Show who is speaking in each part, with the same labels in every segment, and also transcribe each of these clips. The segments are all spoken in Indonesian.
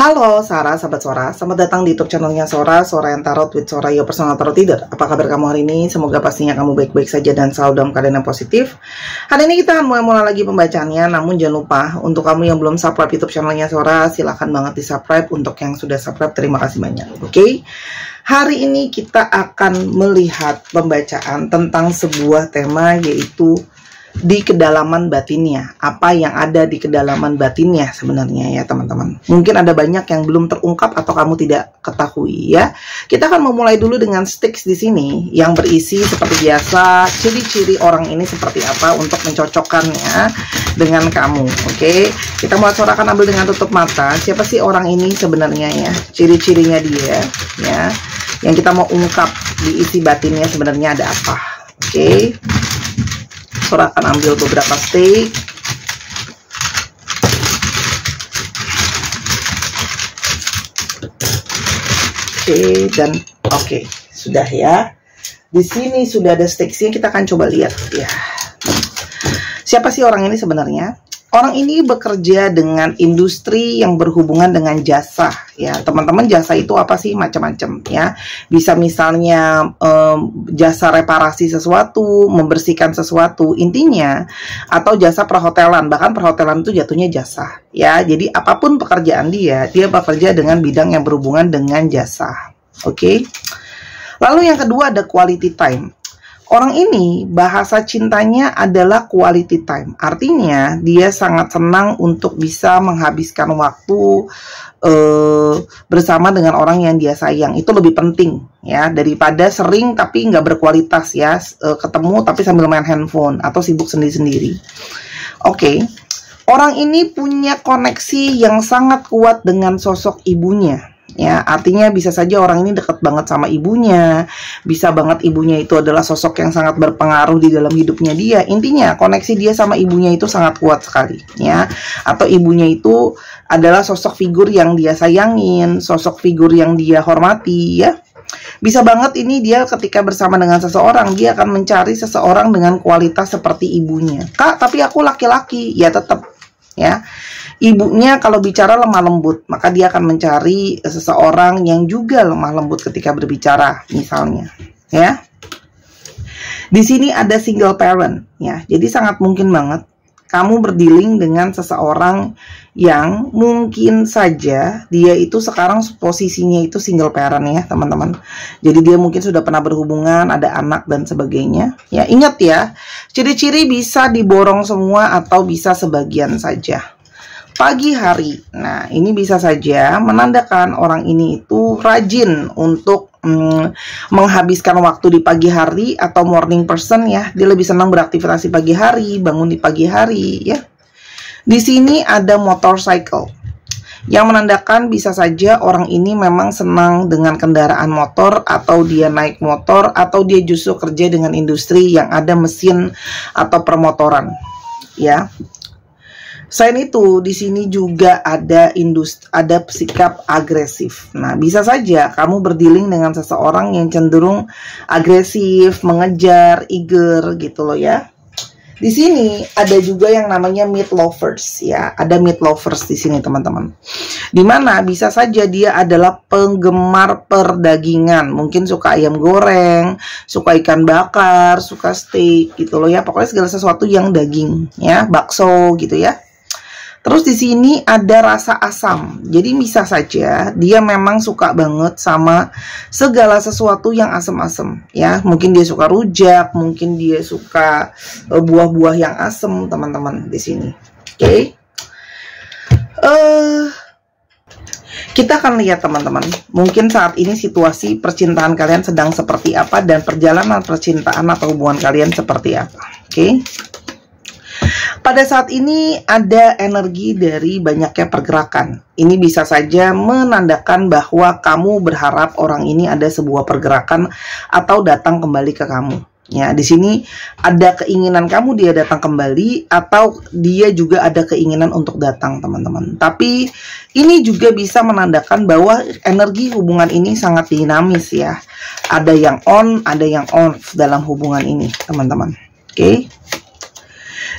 Speaker 1: Halo Sarah, sahabat Sora, selamat datang di YouTube channelnya Sora yang Tarot with Sora, your personal tarot reader. Apa kabar kamu hari ini? Semoga pastinya kamu baik-baik saja dan selalu dalam keadaan yang positif. Hari ini kita akan mulai lagi pembacaannya, namun jangan lupa untuk kamu yang belum subscribe YouTube channelnya Sora, silahkan banget di subscribe. Untuk yang sudah subscribe, terima kasih banyak. Oke? Hari ini kita akan melihat pembacaan tentang sebuah tema, yaitu di kedalaman batinnya. Apa yang ada di kedalaman batinnya sebenarnya ya teman-teman. Mungkin ada banyak yang belum terungkap atau kamu tidak ketahui ya. Kita akan memulai dulu dengan sticks di sini yang berisi seperti biasa ciri-ciri orang ini seperti apa untuk mencocokkannya dengan kamu. Oke, kita mulai. Sora akan ambil dengan tutup mata. Siapa sih orang ini sebenarnya ya? Ciri-cirinya dia ya. Yang kita mau ungkap di isi batinnya sebenarnya ada apa? Oke. Sora akan ambil beberapa stick. Oke, dan oke, sudah ya. Di sini sudah ada sticksnya, kita akan coba lihat ya. Siapa sih orang ini sebenarnya? Orang ini bekerja dengan industri yang berhubungan dengan jasa ya teman-teman. Jasa itu apa sih? Macam-macam ya. Bisa misalnya jasa reparasi sesuatu, membersihkan sesuatu intinya, atau jasa perhotelan. Bahkan perhotelan itu jatuhnya jasa ya. Jadi apapun pekerjaan dia bekerja dengan bidang yang berhubungan dengan jasa. Oke. Lalu yang kedua ada quality time. Orang ini bahasa cintanya adalah quality time. Artinya dia sangat senang untuk bisa menghabiskan waktu bersama dengan orang yang dia sayang. Itu lebih penting ya daripada sering tapi nggak berkualitas ya. Ketemu tapi sambil main handphone atau sibuk sendiri-sendiri. Oke. Orang ini punya koneksi yang sangat kuat dengan sosok ibunya. Ya, artinya bisa saja orang ini dekat banget sama ibunya, bisa banget ibunya itu adalah sosok yang sangat berpengaruh di dalam hidupnya dia. Intinya koneksi dia sama ibunya itu sangat kuat sekali, ya. Atau ibunya itu adalah sosok figur yang dia sayangin, sosok figur yang dia hormati, ya. Bisa banget ini dia ketika bersama dengan seseorang, dia akan mencari seseorang dengan kualitas seperti ibunya. Kak, tapi aku laki-laki, ya tetap, ya. Ibunya kalau bicara lemah lembut, maka dia akan mencari seseorang yang juga lemah lembut ketika berbicara, misalnya, ya. Di sini ada single parent, ya. Jadi sangat mungkin banget kamu berdealing dengan seseorang yang mungkin saja dia itu sekarang posisinya itu single parent ya, teman-teman. Jadi dia mungkin sudah pernah berhubungan, ada anak dan sebagainya. Ya, ingat ya, ciri-ciri bisa diborong semua atau bisa sebagian saja. Pagi hari, nah ini bisa saja menandakan orang ini itu rajin untuk menghabiskan waktu di pagi hari atau morning person ya. Dia lebih senang beraktivitas di pagi hari, bangun di pagi hari ya. Di sini ada motorcycle yang menandakan bisa saja orang ini memang senang dengan kendaraan motor, atau dia naik motor, atau dia justru kerja dengan industri yang ada mesin atau permotoran ya. Selain itu, di sini juga ada sikap agresif. Nah, bisa saja kamu berdealing dengan seseorang yang cenderung agresif, mengejar, eager gitu loh ya. Di sini ada juga yang namanya meat lovers ya. Ada meat lovers di sini teman-teman. Dimana bisa saja dia adalah penggemar perdagingan. Mungkin suka ayam goreng, suka ikan bakar, suka steak gitu loh ya. Pokoknya segala sesuatu yang daging ya, bakso gitu ya. Terus di sini ada rasa asam. Jadi bisa saja dia memang suka banget sama segala sesuatu yang asam-asam ya. Mungkin dia suka rujak, mungkin dia suka buah-buah yang asam, teman-teman di sini. Oke. Kita akan lihat teman-teman, mungkin saat ini situasi percintaan kalian sedang seperti apa dan perjalanan percintaan atau hubungan kalian seperti apa. Oke. Pada saat ini ada energi dari banyaknya pergerakan. Ini bisa saja menandakan bahwa kamu berharap orang ini ada sebuah pergerakan atau datang kembali ke kamu. Ya, di sini ada keinginan kamu dia datang kembali, atau dia juga ada keinginan untuk datang, teman-teman. Tapi ini juga bisa menandakan bahwa energi hubungan ini sangat dinamis ya. Ada yang on, ada yang off dalam hubungan ini, teman-teman. Oke.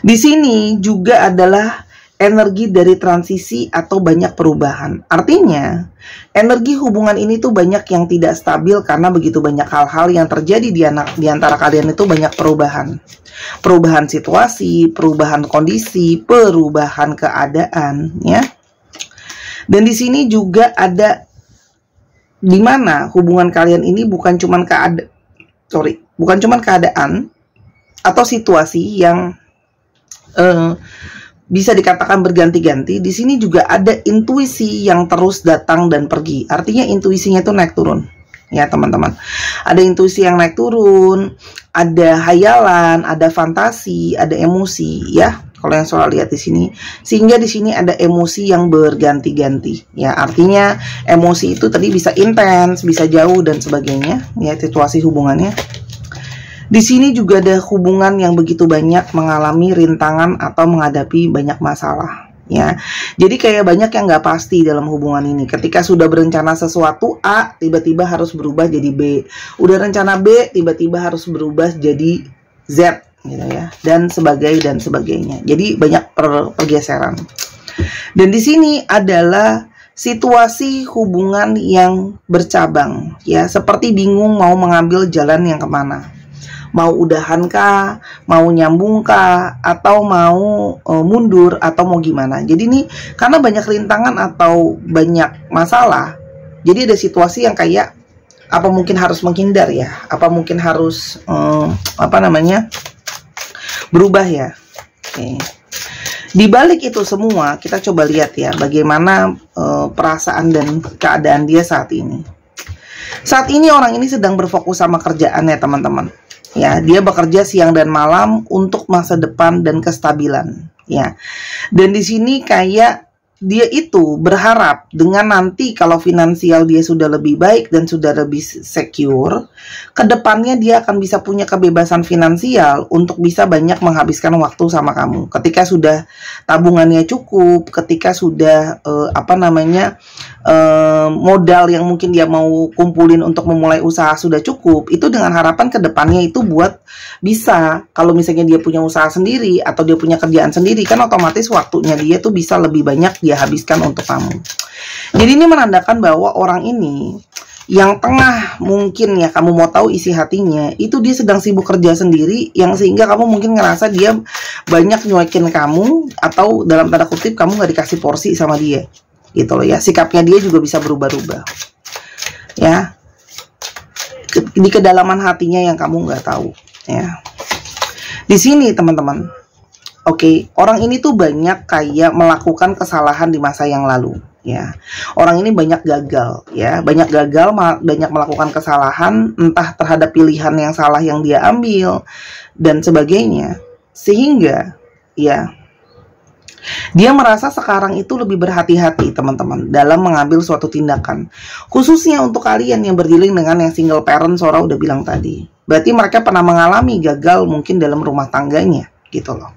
Speaker 1: Di sini juga adalah energi dari transisi atau banyak perubahan. Artinya, energi hubungan ini tuh banyak yang tidak stabil karena begitu banyak hal-hal yang terjadi di antara kalian itu banyak perubahan. Perubahan situasi, perubahan kondisi, perubahan keadaan, ya. Dan di sini juga ada di mana hubungan kalian ini bukan cuman keadaan atau situasi yang bisa dikatakan berganti-ganti. Di sini juga ada intuisi yang terus datang dan pergi. Artinya intuisinya itu naik turun. Ya, teman-teman. Ada intuisi yang naik turun, ada hayalan, ada fantasi, ada emosi, ya. Kalau yang soal lihat di sini, sehingga di sini ada emosi yang berganti-ganti. Ya, artinya emosi itu tadi bisa intens, bisa jauh dan sebagainya, ya, situasi hubungannya. Di sini juga ada hubungan yang begitu banyak mengalami rintangan atau menghadapi banyak masalah, ya. Jadi kayak banyak yang nggak pasti dalam hubungan ini. Ketika sudah berencana sesuatu A, tiba-tiba harus berubah jadi B. Udah rencana B, tiba-tiba harus berubah jadi Z, gitu ya. Dan sebagainya. Jadi banyak pergeseran. Dan di sini adalah situasi hubungan yang bercabang, ya. Seperti bingung mau mengambil jalan yang kemana. Mau udahan kah, mau nyambung kah, atau mau mundur, atau mau gimana. Jadi ini karena banyak rintangan atau banyak masalah, jadi ada situasi yang kayak apa mungkin harus menghindar ya, apa mungkin harus berubah ya. Oke. Di balik itu semua kita coba lihat ya bagaimana perasaan dan keadaan dia saat ini. Saat ini orang ini sedang berfokus sama kerjaan ya teman-teman. Ya, dia bekerja siang dan malam untuk masa depan dan kestabilan, ya. Dan di sini kayak dia itu berharap dengan nanti kalau finansial dia sudah lebih baik dan sudah lebih secure, kedepannya dia akan bisa punya kebebasan finansial untuk bisa banyak menghabiskan waktu sama kamu. Ketika sudah tabungannya cukup, ketika sudah modal yang mungkin dia mau kumpulin untuk memulai usaha sudah cukup, itu dengan harapan kedepannya itu buat bisa, kalau misalnya dia punya usaha sendiri atau dia punya kerjaan sendiri, kan otomatis waktunya dia tuh bisa lebih banyak dia habiskan untuk kamu. Jadi ini menandakan bahwa orang ini yang tengah mungkin ya kamu mau tahu isi hatinya, itu dia sedang sibuk kerja sendiri, yang sehingga kamu mungkin ngerasa dia banyak nyuekin kamu, atau dalam tanda kutip kamu nggak dikasih porsi sama dia, gitu loh ya. Sikapnya dia juga bisa berubah-ubah, ya, di kedalaman hatinya yang kamu nggak tahu, ya. Di sini teman-teman. Oke, orang ini tuh banyak kayak melakukan kesalahan di masa yang lalu, ya. Orang ini banyak gagal, ya, banyak melakukan kesalahan, entah terhadap pilihan yang salah yang dia ambil dan sebagainya, sehingga, ya, dia merasa sekarang itu lebih berhati-hati teman-teman dalam mengambil suatu tindakan, khususnya untuk kalian yang berdealing dengan yang single parent. Sora udah bilang tadi, berarti mereka pernah mengalami gagal mungkin dalam rumah tangganya, gitu loh.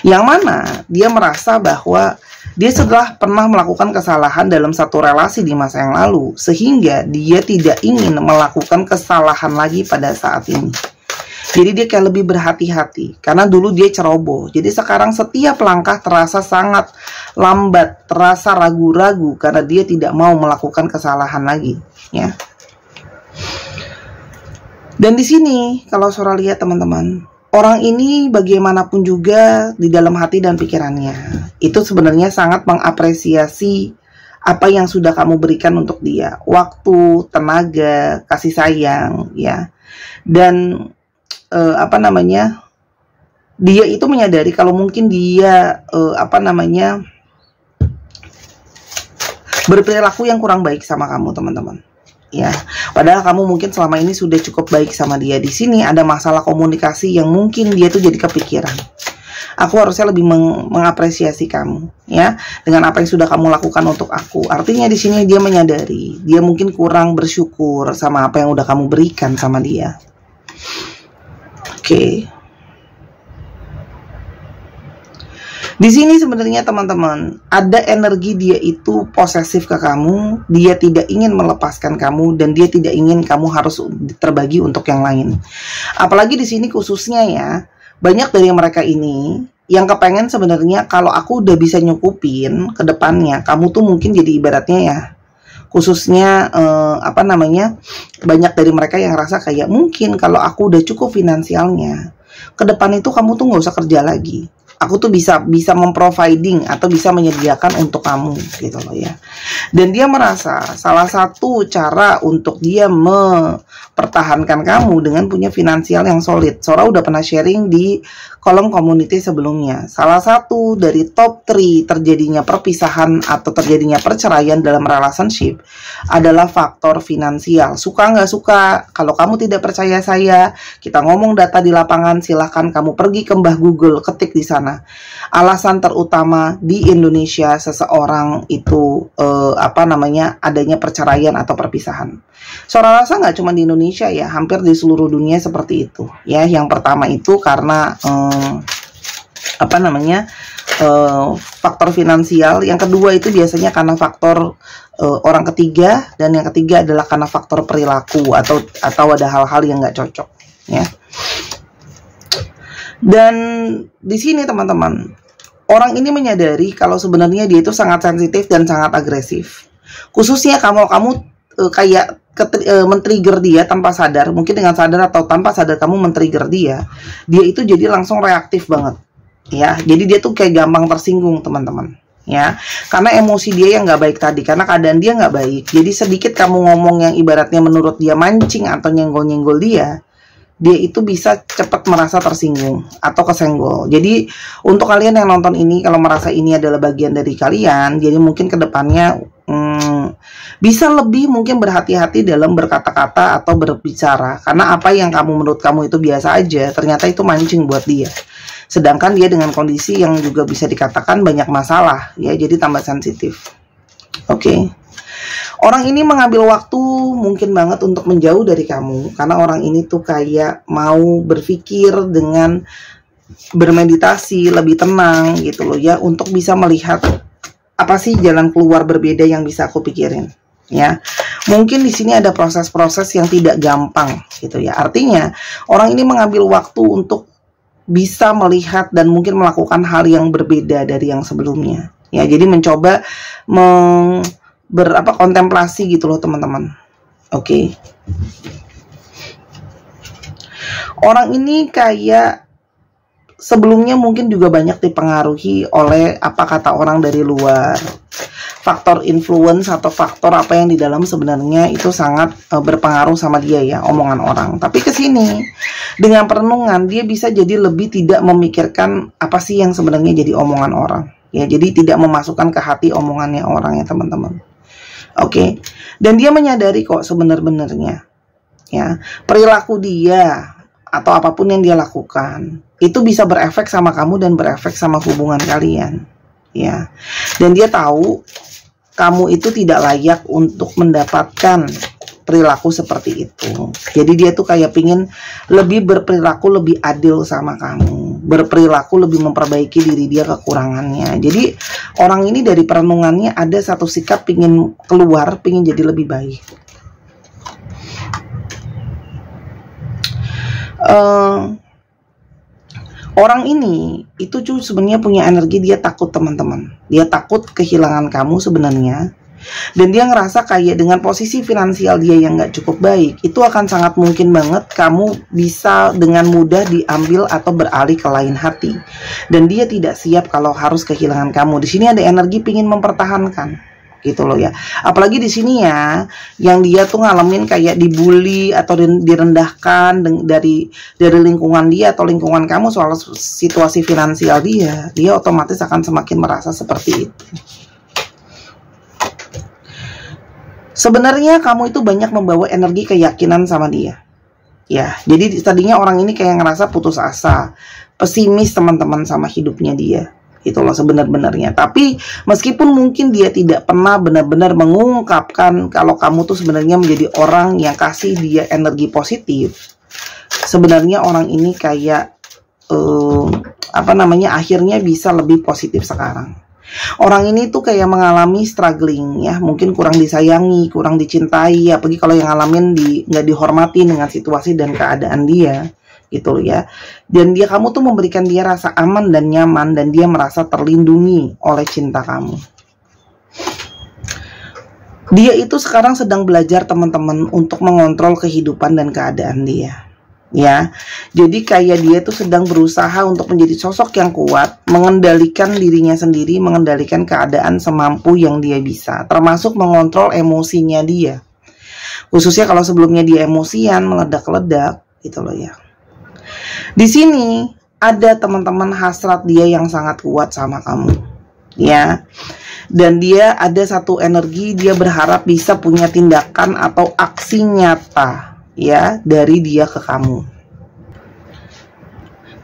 Speaker 1: Yang mana dia merasa bahwa dia setelah pernah melakukan kesalahan dalam satu relasi di masa yang lalu, sehingga dia tidak ingin melakukan kesalahan lagi pada saat ini. Jadi dia kayak lebih berhati-hati, karena dulu dia ceroboh. Jadi sekarang setiap langkah terasa sangat lambat, terasa ragu-ragu, karena dia tidak mau melakukan kesalahan lagi, ya. Dan di sini kalau Sora lihat teman-teman, orang ini bagaimanapun juga di dalam hati dan pikirannya itu sebenarnya sangat mengapresiasi apa yang sudah kamu berikan untuk dia, waktu, tenaga, kasih sayang, ya. Dan dia itu menyadari kalau mungkin dia berperilaku yang kurang baik sama kamu teman-teman. Ya, padahal kamu mungkin selama ini sudah cukup baik sama dia. Di sini ada masalah komunikasi yang mungkin dia tuh jadi kepikiran. Aku harusnya lebih mengapresiasi kamu, ya, dengan apa yang sudah kamu lakukan untuk aku. Artinya di sini dia menyadari dia mungkin kurang bersyukur sama apa yang udah kamu berikan sama dia. Oke. Di sini sebenarnya teman-teman ada energi dia itu posesif ke kamu, dia tidak ingin melepaskan kamu dan dia tidak ingin kamu harus terbagi untuk yang lain. Apalagi di sini khususnya ya, banyak dari mereka ini yang kepengen sebenarnya kalau aku udah bisa nyukupin ke depannya, kamu tuh mungkin jadi ibaratnya ya, khususnya apa namanya, banyak dari mereka yang rasa kayak mungkin kalau aku udah cukup finansialnya, ke depan itu kamu tuh nggak usah kerja lagi. Aku tuh bisa memproviding atau bisa menyediakan untuk kamu gitu loh ya. Dan dia merasa salah satu cara untuk dia mempertahankan kamu dengan punya finansial yang solid. Sora udah pernah sharing di kolom community sebelumnya. Salah satu dari top 3 terjadinya perpisahan atau terjadinya perceraian dalam relationship adalah faktor finansial. Suka nggak suka, kalau kamu tidak percaya saya, kita ngomong data di lapangan, silahkan kamu pergi ke Mbah Google, ketik di sana. Alasan terutama di Indonesia seseorang itu apa namanya, adanya perceraian atau perpisahan. Sora rasa nggak cuma di Indonesia ya, hampir di seluruh dunia seperti itu ya. Yang pertama itu karena apa namanya, faktor finansial. Yang kedua itu biasanya karena faktor orang ketiga, dan yang ketiga adalah karena faktor perilaku atau ada hal-hal yang nggak cocok ya. Dan di sini teman-teman, orang ini menyadari kalau sebenarnya dia itu sangat sensitif dan sangat agresif. Khususnya kamu kayak men-trigger dia tanpa sadar, mungkin dengan sadar atau tanpa sadar kamu men-trigger dia itu jadi langsung reaktif banget ya. Jadi dia tuh kayak gampang tersinggung teman-teman ya, karena emosi dia yang nggak baik tadi, karena keadaan dia nggak baik. Jadi sedikit kamu ngomong yang ibaratnya menurut dia mancing atau nyenggol-nyenggol dia itu bisa cepat merasa tersinggung atau kesenggol. Jadi untuk kalian yang nonton ini, kalau merasa ini adalah bagian dari kalian, jadi mungkin kedepannya bisa lebih mungkin berhati-hati dalam berkata-kata atau berbicara, karena apa yang menurut kamu itu biasa aja, ternyata itu mancing buat dia. Sedangkan dia dengan kondisi yang juga bisa dikatakan banyak masalah ya, jadi tambah sensitif. Oke. Orang ini mengambil waktu mungkin banget untuk menjauh dari kamu, karena orang ini tuh kayak mau berpikir dengan bermeditasi, lebih tenang gitu loh ya, untuk bisa melihat apa sih jalan keluar berbeda yang bisa aku pikirin ya. Mungkin di sini ada proses-proses yang tidak gampang gitu ya. Artinya orang ini mengambil waktu untuk bisa melihat dan mungkin melakukan hal yang berbeda dari yang sebelumnya ya. Jadi mencoba kontemplasi gitu loh teman-teman. Oke. Orang ini kayak sebelumnya mungkin juga banyak dipengaruhi oleh apa kata orang dari luar. Faktor influence atau faktor apa yang di dalam sebenarnya itu sangat berpengaruh sama dia ya, omongan orang. Tapi kesini dengan perenungan dia bisa jadi lebih tidak memikirkan apa sih yang sebenarnya jadi omongan orang ya. Jadi tidak memasukkan ke hati omongannya orang ya teman-teman. Oke. Dan dia menyadari kok sebenarnya ya, perilaku dia atau apapun yang dia lakukan itu bisa berefek sama kamu dan berefek sama hubungan kalian ya. Dan dia tahu kamu itu tidak layak untuk mendapatkan perilaku seperti itu. Jadi dia tuh kayak pingin lebih berperilaku lebih adil sama kamu, berperilaku lebih memperbaiki diri dia kekurangannya. Jadi orang ini dari perenungannya ada satu sikap pingin keluar, pingin jadi lebih baik. Orang ini itu sebenarnya punya energi, dia takut teman-teman. Dia takut kehilangan kamu sebenarnya. Dan dia ngerasa kayak dengan posisi finansial dia yang gak cukup baik, itu akan sangat mungkin banget kamu bisa dengan mudah diambil atau beralih ke lain hati. Dan dia tidak siap kalau harus kehilangan kamu. Di sini ada energi pingin mempertahankan gitu loh ya. Apalagi di sini ya, yang dia tuh ngalamin kayak dibully atau direndahkan dari lingkungan dia atau lingkungan kamu soal situasi finansial dia otomatis akan semakin merasa seperti itu. Sebenarnya kamu itu banyak membawa energi keyakinan sama dia ya. Jadi tadinya orang ini kayak ngerasa putus asa, pesimis teman-teman sama hidupnya dia. Itu loh sebenarnya. Tapi meskipun mungkin dia tidak pernah benar-benar mengungkapkan kalau kamu tuh sebenarnya menjadi orang yang kasih dia energi positif, sebenarnya orang ini kayak akhirnya bisa lebih positif sekarang. Orang ini tuh kayak mengalami struggling ya, mungkin kurang disayangi, kurang dicintai, apalagi kalau yang ngalamin nggak dihormati dengan situasi dan keadaan dia gitu loh ya. Dan kamu tuh memberikan dia rasa aman dan nyaman, dan dia merasa terlindungi oleh cinta kamu. Dia itu sekarang sedang belajar teman-teman untuk mengontrol kehidupan dan keadaan dia. Ya, jadi kayak dia tuh sedang berusaha untuk menjadi sosok yang kuat, mengendalikan dirinya sendiri, mengendalikan keadaan semampu yang dia bisa, termasuk mengontrol emosinya dia. Khususnya kalau sebelumnya dia emosian, meledak-ledak, gitu loh ya. Di sini ada teman-teman hasrat dia yang sangat kuat sama kamu, ya. Dan dia ada satu energi, dia berharap bisa punya tindakan atau aksi nyata ya dari dia ke kamu.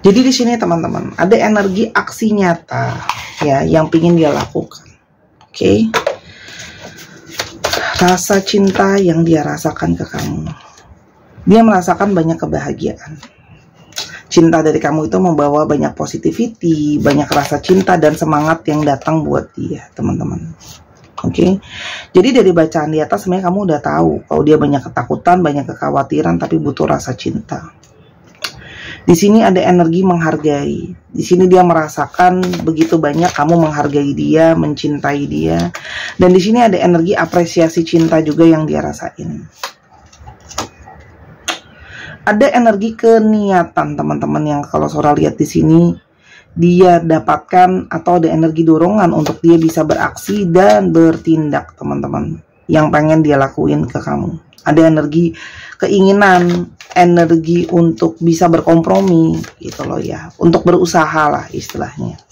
Speaker 1: Jadi di sini teman-teman ada energi aksi nyata ya yang ingin dia lakukan. Oke. Rasa cinta yang dia rasakan ke kamu. Dia merasakan banyak kebahagiaan. Cinta dari kamu itu membawa banyak positivity, banyak rasa cinta dan semangat yang datang buat dia, teman-teman. Oke. Jadi dari bacaan di atas sebenarnya kamu udah tahu kalau dia banyak ketakutan, banyak kekhawatiran, tapi butuh rasa cinta. Di sini ada energi menghargai. Di sini dia merasakan begitu banyak kamu menghargai dia, mencintai dia. Dan di sini ada energi apresiasi cinta juga yang dia rasain. Ada energi keniatan teman-teman yang kalau Sora lihat di sini dia dapatkan, atau ada energi dorongan untuk dia bisa beraksi dan bertindak teman-teman yang pengen dia lakuin ke kamu. Ada energi keinginan, energi untuk bisa berkompromi gitu loh ya, untuk berusaha lah istilahnya.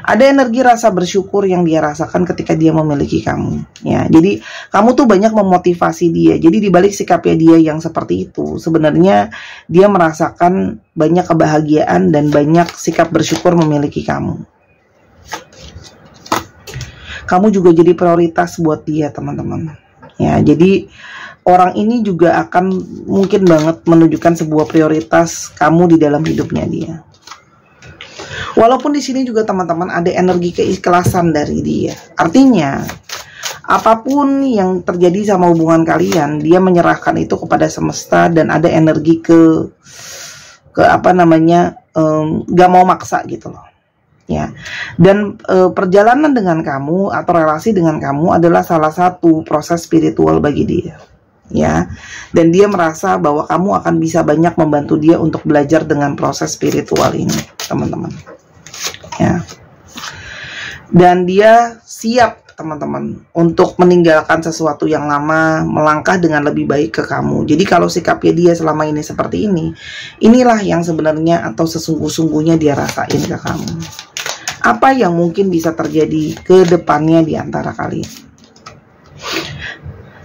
Speaker 1: Ada energi rasa bersyukur yang dia rasakan ketika dia memiliki kamu ya. Jadi kamu tuh banyak memotivasi dia. Jadi dibalik sikapnya dia yang seperti itu, sebenarnya dia merasakan banyak kebahagiaan dan banyak sikap bersyukur memiliki kamu. Kamu juga jadi prioritas buat dia teman-teman ya. Jadi orang ini juga akan mungkin banget menunjukkan sebuah prioritas kamu di dalam hidupnya dia. Walaupun di sini juga teman-teman ada energi keikhlasan dari dia. Artinya apapun yang terjadi sama hubungan kalian, dia menyerahkan itu kepada semesta dan ada energi ke apa namanya, gak mau maksa gitu loh. Ya. Dan perjalanan dengan kamu atau relasi dengan kamu adalah salah satu proses spiritual bagi dia. Ya. Dan dia merasa bahwa kamu akan bisa banyak membantu dia untuk belajar dengan proses spiritual ini, teman-teman. Ya. Dan dia siap teman-teman untuk meninggalkan sesuatu yang lama, melangkah dengan lebih baik ke kamu. Jadi kalau sikapnya dia selama ini seperti ini, inilah yang sebenarnya atau sesungguh-sungguhnya dia rasain ke kamu. Apa yang mungkin bisa terjadi ke depannya di antara kalian.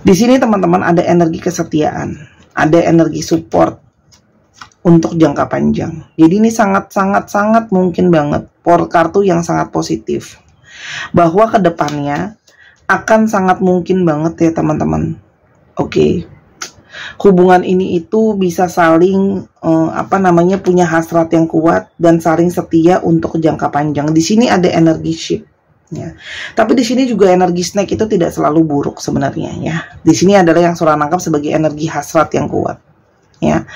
Speaker 1: Di sini teman-teman ada energi kesetiaan, ada energi support untuk jangka panjang. Jadi ini sangat mungkin banget kartu yang sangat positif, bahwa kedepannya akan sangat mungkin banget ya teman-teman. Oke. Hubungan ini itu bisa saling punya hasrat yang kuat dan saling setia untuk jangka panjang. Di sini ada energi ship. Ya. Tapi di sini juga energi snake itu tidak selalu buruk sebenarnya ya. Di sini adalah yang Sora nangkap sebagai energi hasrat yang kuat. Ya,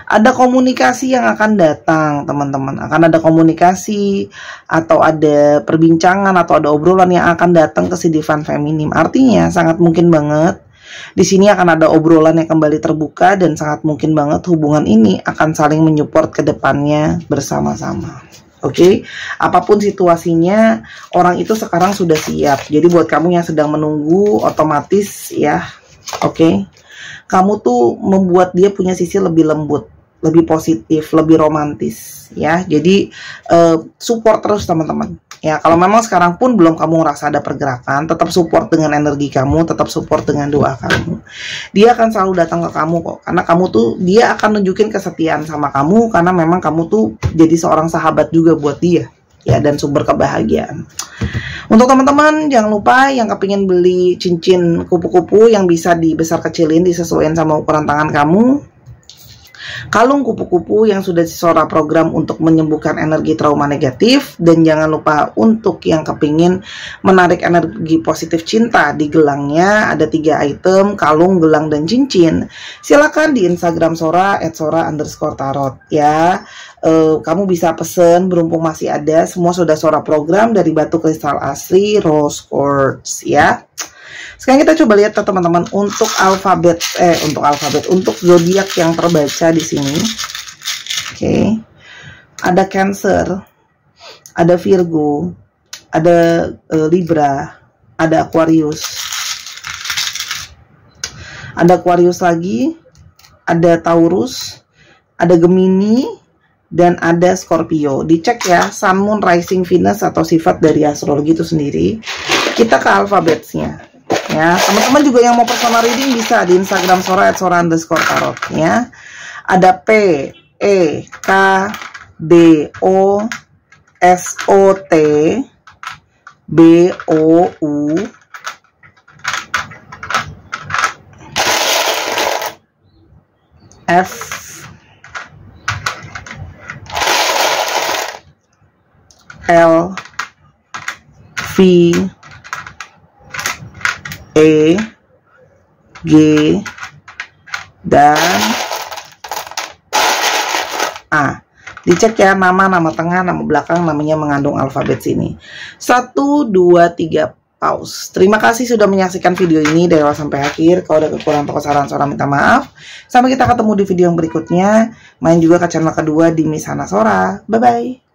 Speaker 1: ada komunikasi yang akan datang teman-teman, akan ada komunikasi atau ada perbincangan atau ada obrolan yang akan datang ke si divine feminim. Artinya sangat mungkin banget di sini akan ada obrolan yang kembali terbuka dan sangat mungkin banget hubungan ini akan saling menyupport ke depannya bersama-sama. Oke, apapun situasinya orang itu sekarang sudah siap. Jadi buat kamu yang sedang menunggu, otomatis ya, oke. Kamu tuh membuat dia punya sisi lebih lembut, lebih positif, lebih romantis ya. Jadi support terus teman-teman. Ya, kalau memang sekarang pun belum kamu ngerasa ada pergerakan, tetap support dengan energi kamu, tetap support dengan doa kamu. Dia akan selalu datang ke kamu kok. Karena kamu tuh, dia akan nunjukin kesetiaan sama kamu karena memang kamu tuh jadi seorang sahabat juga buat dia. Ya, dan sumber kebahagiaan. Untuk teman-teman jangan lupa yang kepingin beli cincin kupu-kupu yang bisa dibesar kecilin, disesuaikan sama ukuran tangan kamu, Kalung kupu-kupu yang sudah Sora program untuk menyembuhkan energi trauma negatif. Dan jangan lupa untuk yang kepingin menarik energi positif cinta, di gelangnya ada 3 item, kalung, gelang, dan cincin. Silakan di Instagram Sora @sora_tarot ya. Kamu bisa pesen, berhubung masih ada, semua sudah Sora program dari batu kristal asli rose quartz ya. Sekarang kita coba lihat teman-teman untuk untuk zodiak yang terbaca di sini. Oke. Ada Cancer, ada Virgo, ada Libra, ada Aquarius. Ada Aquarius lagi, ada Taurus, ada Gemini, dan ada Scorpio. Dicek ya, Sun, Moon, Rising, Venus atau sifat dari astrologi itu sendiri. Kita ke alfabetnya ya. Teman-teman juga yang mau personal reading bisa di Instagram Sora @sora_tarot ya. Ada P, E, K, D, O, S, O, T, B, O, U, F, L, V, E, G, dan A. Dicek ya, nama tengah, nama belakang, namanya mengandung alfabet sini. 1, 2, 3, pause. Terima kasih sudah menyaksikan video ini dari awal sampai akhir. Kalau ada kekurangan atau kesalahan, Sora minta maaf. Sampai kita ketemu di video yang berikutnya. Main juga ke channel kedua di Miss Hana Sora. Bye-bye.